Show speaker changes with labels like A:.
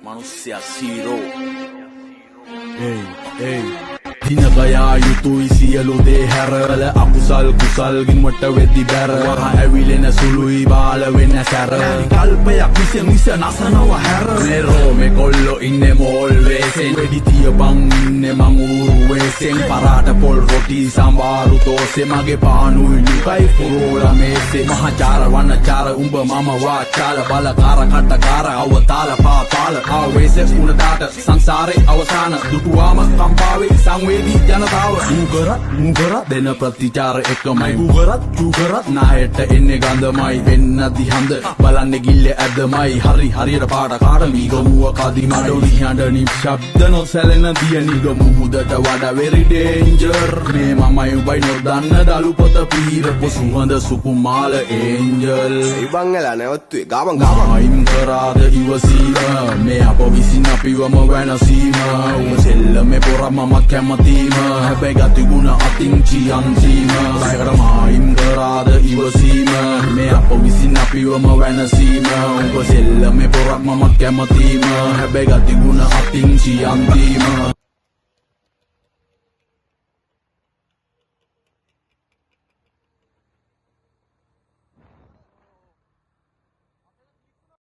A: manusia zero.
B: Hey. Dinagaya yutui siyalu de හැරල අකුසල් කුසල් ගින්වට වෙද්දි බැර වහ ඇවිලෙන සුළුයි බාල වෙන්න සැර කල්පයක් මිස නසනව හැර මෙරෝ මේ කොල්ලෝ ඉන්නේ මෝල් වේසෙන් වෙඩි තියපන් ඉන්නේ මං ඌරු වේසෙන් පරාට පොල් රොටි සම්බාරු තෝසේ මගේ පානුයි නිකයි පුරෝලා මේසේ මහචාර වනචාර උඹ මම වාචාල බලකාර කටකාර අවතාල පාතාල ආවේසෙස් උණදාට සංසාරේ අවසාන දුටුවාම කම්පාවේ සංවේදී ජනතාව මුගරත් දෙන ප්‍රතිචාර එකමයි මුගරත් නායට එන්නේ ගඳමයි වෙන්න දිහඳ බලන්නේ ගිල්ලේ ඇදමයි හරියට පාට කාට මීගමුව කදි මඩොලි හඬ නිශ්ශබ්ද නොසැලෙන දිය නිගමු මුදට වඩා very danger මේ මමයි උඹයි නොදන්න දලු පොත පීරපු සුවඳ සුකුමාල angel
C: ඉබංගලා නැවතුවේ ගාමන්
B: අයින් කරාද ඉවසීම මේ අප විසින් අපිවම වෙනසීම උඹ සෙල්ලමේ පොර මම කැමතිම හැබැයි ගතිගුණ අතින් චියන්සීම ලයකට මායිම් කරාද ඉවසීම මේ අප විසින් අපිවම වෙනසීම උඹ සෙල්ලමේ පොරක් මම කැමතිම හැබැයි ගතිගුණ අතින් චියන්සීම